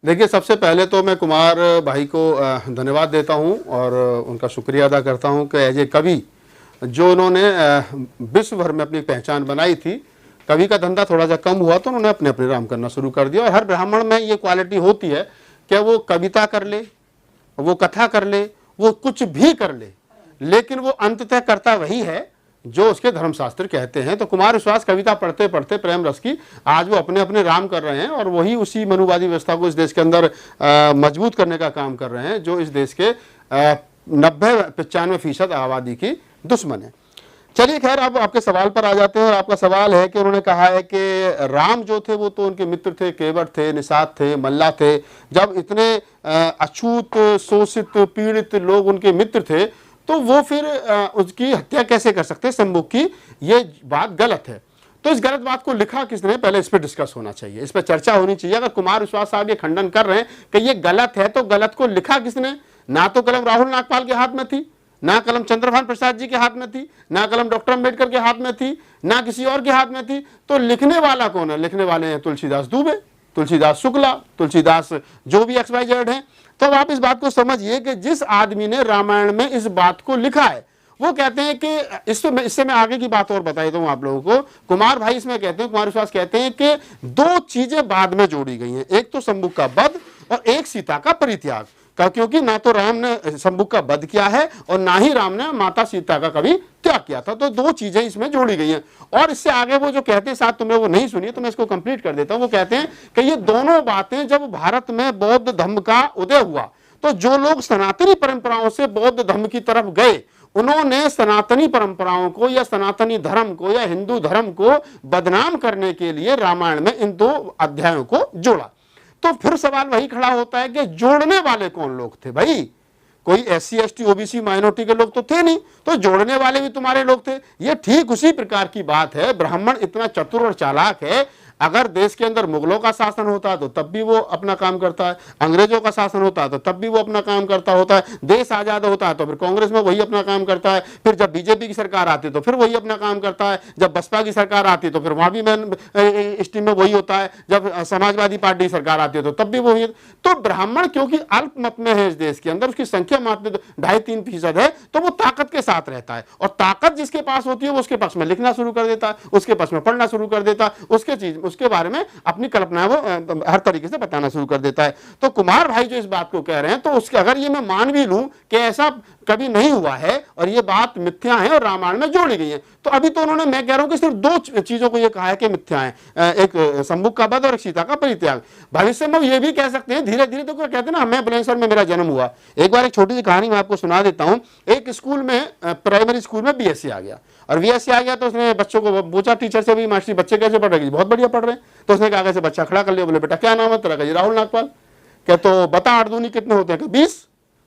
देखिए, सबसे पहले तो मैं कुमार भाई को धन्यवाद देता हूं और उनका शुक्रिया अदा करता हूं कि एज ए कवि जो उन्होंने विश्व भर में अपनी पहचान बनाई थी। कवि का धंधा थोड़ा सा कम हुआ तो उन्होंने अपने अपने राम करना शुरू कर दिया। और हर ब्राह्मण में ये क्वालिटी होती है कि वो कविता कर ले, वो कथा कर ले, वो कुछ भी कर ले, लेकिन वो अंततः करता वही है जो उसके धर्मशास्त्र कहते हैं। तो कुमार विश्वास कविता पढ़ते पढ़ते प्रेम रस की आज वो अपने अपने राम कर रहे हैं और वही उसी मनुवादी व्यवस्था को इस देश के अंदर मजबूत करने का काम कर रहे हैं जो इस देश के 90-95% आबादी की दुश्मन है। चलिए खैर, अब आपके सवाल पर आ जाते हैं। और आपका सवाल है कि उन्होंने कहा है कि राम जो थे वो तो उनके मित्र थे, केवट थे, निषाद थे, मल्ला थे। जब इतने अछूत, शोषित, पीड़ित लोग उनके मित्र थे तो वो फिर उसकी हत्या कैसे कर सकते हैं शंभुक की? ये बात गलत है। तो इस गलत बात को लिखा किसने, पहले इस पर डिस्कस होना चाहिए, इस पर चर्चा होनी चाहिए। अगर कुमार विश्वास साहब ये खंडन कर रहे हैं कि ये गलत है तो गलत को लिखा किसने? ना तो कलम राहुल नागपाल के हाथ में थी, ना कलम चंद्रभान प्रसाद जी के हाथ में थी, ना कलम डॉक्टर अम्बेडकर के हाथ में थी, ना किसी और के हाथ में थी। तो लिखने वाला कौन है? लिखने वाले हैं तुलसीदास दुबे, तुलसीदास शुक्ला, तुलसीदास जो भी XYZ हैं। तो अब आप इस बात को समझिए कि जिस आदमी ने रामायण में इस बात को लिखा है वो कहते हैं कि इससे मैं आगे की बात और बता देता हूं आप लोगों को। कुमार भाई इसमें कहते हैं, कुमार विश्वास कहते हैं कि दो चीजें बाद में जोड़ी गई हैं, एक तो शंभुक का वध और एक सीता का परित्याग। क्योंकि ना तो राम ने शंभुक का वध किया है और ना ही राम ने माता सीता का कभी त्याग किया था। तो दो चीजें इसमें जोड़ी गई हैं। और इससे आगे वो जो कहते हैं, साथ तुमने वो नहीं सुनी तो मैं इसको कंप्लीट कर देता हूं। वो कहते हैं कि ये दोनों बातें जब भारत में बौद्ध धर्म का उदय हुआ तो जो लोग सनातनी परंपराओं से बौद्ध धर्म की तरफ गए उन्होंने सनातनी परंपराओं को या सनातनी धर्म को या हिंदू धर्म को बदनाम करने के लिए रामायण में इन दो अध्यायों को जोड़ा। तो फिर सवाल वही खड़ा होता है कि जोड़ने वाले कौन लोग थे भाई? कोई SC ST OBC माइनॉरिटी के लोग तो थे नहीं, तो जोड़ने वाले भी तुम्हारे लोग थे। ये ठीक उसी प्रकार की बात है। ब्राह्मण इतना चतुर और चालाक है, अगर देश के अंदर मुगलों का शासन होता है तो तब भी वो अपना काम करता है, अंग्रेजों का शासन होता है तो तब भी वो अपना काम करता होता है, देश आजाद होता है तो फिर कांग्रेस में वही अपना काम करता है, फिर जब बीजेपी की सरकार आती है तो फिर वही अपना काम करता है, जब बसपा की सरकार आती है तो फिर वहां भी मैं स्टीम में वही होता है, जब समाजवादी पार्टी की सरकार आती है तो तब भी वही। तो ब्राह्मण क्योंकि अल्प मत में है इस देश के अंदर, उसकी संख्या मात्र 2.5-3% है, तो वो ताकत के साथ रहता है। और ताकत जिसके पास होती है वो उसके पक्ष में लिखना शुरू कर देता है, उसके पक्ष में पढ़ना शुरू कर देता है, उसके बारे में अपनी कल्पना वो हर तरीके से बताना शुरू कर देता है। तो कुमार भाई जो इस बात को कह रहे हैं तो उसके अगर ये मैं मान भी लूं कि ऐसा कभी नहीं हुआ है और ये बात मिथ्या है और रामायण में जोड़ी गई है, तो अभी तो उन्होंने, मैं कह रहा हूं कि सिर्फ दो चीजों को ये कहा है कि मिथ्या है, एक शंभुक का वध और एक सीता का परित्याग। भविष्य में ये भी कह सकते हैं धीरे धीरे, तो कहते हैं ना मैं बुलंदशहर में मेरा जन्म हुआ। एक बार एक छोटी सी कहानी मैं आपको सुना देता हूं। एक स्कूल में, प्राइमरी स्कूल में BSc आ गया और BSc आ गया तो उसने बच्चों को पूछा टीचर से, भी मास्टर बच्चे कैसे पढ़ रहे हैं? बहुत बढ़िया पढ़ रहे हैं। तो उसने कहा कैसे? बच्चा खड़ा कर लिया, बोले बेटा क्या नाम है तेरा? कहा राहुल नागपाल। क्या तो बता 8 दूनी कितने होते हैं? 20।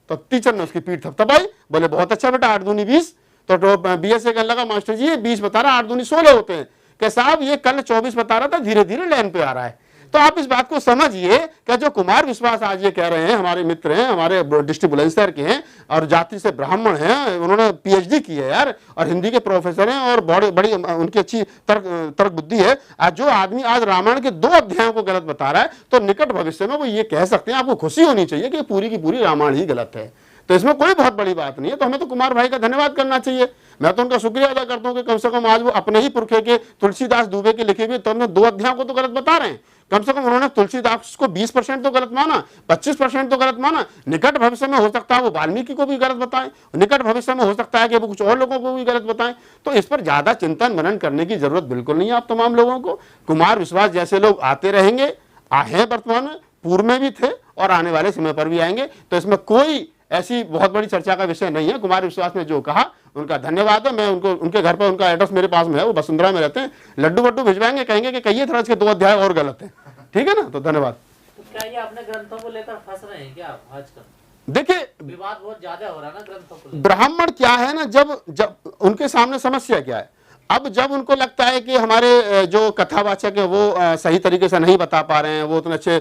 तो टीचर ने उसकी पीठ थपथपाई, बोले बहुत अच्छा बेटा 8 दूनी 20। तो BSc कहने लगा मास्टर जी ये 20 बता रहा, 8 दूनी 16 होते हैं। क्या साहब ये कल 24 बता रहा था, धीरे धीरे लाइन पे आ रहा है। तो आप इस बात को समझिए कि जो कुमार विश्वास आज ये कह रहे हैं, हमारे मित्र हैं, हमारे डिस्ट्रिक्ट बुलंदशहर के हैं और जाति से ब्राह्मण हैं, उन्होंने PhD की है यार और हिंदी के प्रोफेसर हैं और बड़ी उनकी अच्छी तर्क बुद्धि है। आज जो आदमी आज रामायण के 2 अध्यायों को गलत बता रहा है तो निकट भविष्य में वो ये कह सकते हैं, आपको खुशी होनी चाहिए कि पूरी की पूरी रामायण ही गलत है। तो इसमें कोई बहुत बड़ी बात नहीं है। तो हमें तो कुमार भाई का धन्यवाद करना चाहिए। मैं तो उनका शुक्रिया अदा करता हूं कि कम से कम आज वो अपने ही पुरखे के तुलसीदास दुबे के लिखे हुए तो 2 अध्यायों को तो गलत बता रहे हैं। कम से कम उन्होंने तुलसीदास को 20% तो गलत माना, 25% तो गलत माना। निकट भविष्य में हो सकता है वो वाल्मीकि को भी गलत बताएं, निकट भविष्य में हो सकता है कि वो कुछ और लोगों को भी गलत बताएं। तो इस पर ज्यादा चिंतन मनन करने की जरूरत बिल्कुल नहीं है आप तमाम लोगों को। कुमार विश्वास जैसे लोग आते रहेंगे, हैं वर्तमान में, पूर्व में भी थे और आने वाले समय पर भी आएंगे। तो इसमें कोई ऐसी बहुत बड़ी चर्चा का विषय नहीं है। कुमार विश्वास ने जो कहा उनका धन्यवाद है। मैं उनके घर पर, उनका एड्रेस मेरे पास में है, वो वसुंधरा में रहते हैं, लड्डू वड्डू भिजवाएंगे, कहेंगे कि कहिए थोड़ा इसके 2 अध्याय और गलत है, ठीक है ना? तो धन्यवाद। तो क्या ये अपने ग्रंथों को लेकर फंस रहे हैं क्या आजकल? देखिए विवाद बहुत ज्यादा हो रहा है ना ग्रंथों को। ब्राह्मण क्या है ना, जब उनके सामने समस्या क्या है, अब जब उनको लगता है कि हमारे जो कथावाचक है वो सही तरीके से नहीं बता पा रहे हैं, वो उतने अच्छे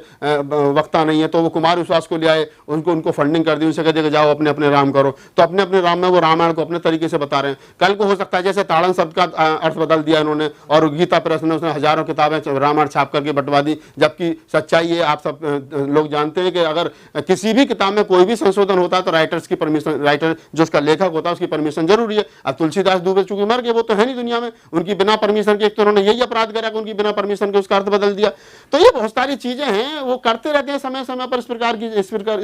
वक्ता नहीं है, तो वो कुमार विश्वास को ले आए, उनको फंडिंग कर दी, उनसे कहते जाओ अपने अपने राम करो, तो अपने अपने राम में वो रामायण को अपने तरीके से बता रहे हैं। कल को हो सकता है जैसे ताड़न शब्द का अर्थ बदल दिया इन्होंने, और गीता प्रेस ने उसने हजारों किताबें रामायण छाप करके बंटवा दी, जबकि सच्चाई है आप सब लोग जानते हैं कि अगर किसी भी किताब में कोई भी संशोधन होता है तो राइटर्स की परमिशन, राइटर जो उसका लेखक होता है उसकी परमिशन जरूरी है। अब तुलसीदास दुबे चूंकि मर गए, वो तो है नहीं दुनिया में, उनकी बिना परमिशन के, एक तो उन्होंने यही अपराध करा कि उनकी बिना परमिशन के उसका अर्थ बदल दिया। तो ये बहुत सारी चीजें हैं, वो करते रहते हैं समय समय पर इस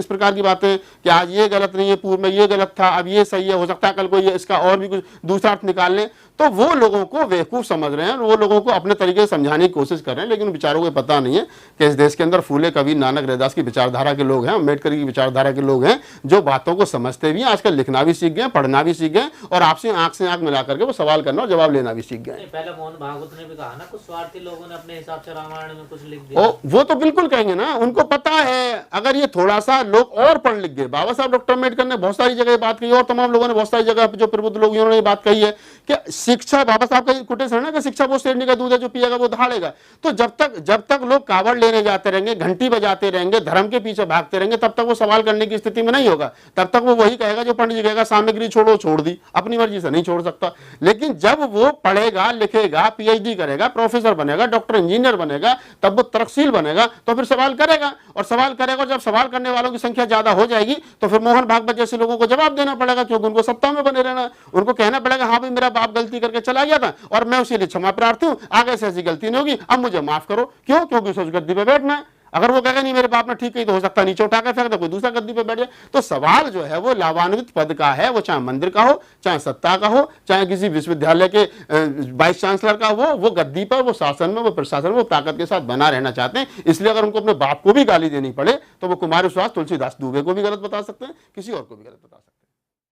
प्रकार की बातें कि आज ये गलत नहीं है, पूर्व में ये गलत था, अब ये सही है, हो सकता है कल को ये इसका और भी कुछ दूसरा अर्थ निकाल लें। तो वो लोगों को बेवकूफ समझ रहे हैं, वो लोगों को अपने तरीके से समझाने की कोशिश कर रहे हैं, लेकिन बेचारों को पता नहीं है कि इस देश के अंदर फूले कबीर नानक रैदास की विचारधारा के लोग हैं, अम्बेडकर की विचारधारा के लोग हैं, जो बातों को समझते भी हैं, आजकल लिखना भी सीख गए, पढ़ना भी सीख गए, और आपसे आंख मिला करके वो सवाल करना और जवाब लेना भी सीख गए। पहले मोहन भागवत ने भी कहा ना, कुछ स्वार्थी लोगों ने अपने हिसाब से रामायण में कुछ लिख दिया। वो तो बिल्कुल कहेंगे ना, उनको पता है अगर ये थोड़ा सा लोग और पढ़ लिख गए। बाबा साहब डॉक्टर अम्बेडकर ने बहुत सारी जगह बात कही, और तमाम लोगों ने बहुत सारी जगह जो प्रबुद्ध लोग उन्होंने बात कही है कि शिक्षा, बाबा साहब का कोटेशन है कि शिक्षा वो शेरनी का दूध है, जो पिएगा वो दहाड़ेगा। तो जब तक लोग कावड़ लेने जाते रहेंगे, घंटी बजाते रहेंगे, धर्म के पीछे भागते रहेंगे, तब तक वो सवाल करने की स्थिति में नहीं होगा। तब तक वो वही कहेगा जो पंडित जी कहेगा, सामग्री छोड़ो, छोड़ दी, अपनी मर्जी से नहीं छोड़ सकता। लेकिन जब वो पढ़ेगा, लिखेगा, पीएचडी करेगा, प्रोफेसर बनेगा, डॉक्टर इंजीनियर बनेगा, तब वो तरक्सील बनेगा, तो फिर सवाल करेगा, और जब सवाल करने वालों की संख्या ज्यादा हो जाएगी तो फिर मोहन भागवत जैसे लोगों को जवाब देना पड़ेगा, क्योंकि उनको सत्ता में बने रहना। उनको कहना पड़ेगा, हाँ भाई मेरा बाप गलती करके चला गया था और मैं उसी लिए क्षमा प्रार्थी हूं, आगे से ऐसी गलती नहीं होगी, अब मुझे माफ करो। क्यों? क्योंकि उस गद्दी पे बैठना है। अगर वो कहेगा नहीं मेरे बाप ने ठीक कही, तो हो सकता है नीचे उठा के फेंक दे, कोई दूसरा गद्दी पे बैठ जाए। तो सवाल जो है वो लाभान्वित पद का है, वो चाहे मंदिर का हो, चाहे सत्ता का हो, चाहे किसी विश्वविद्यालय के वाइस चांसलर का हो, वो गद्दी पर, वो शासन में, वो प्रशासन में, वो ताकत के साथ बना रहना चाहते हैं। इसलिए अगर उनको अपने बाप को भी गाली देनी पड़े तो वो कुमार विश्वास, तुलसीदास दुबे को भी गलत बता सकते हैं, किसी और को भी गलत बता सकते हैं।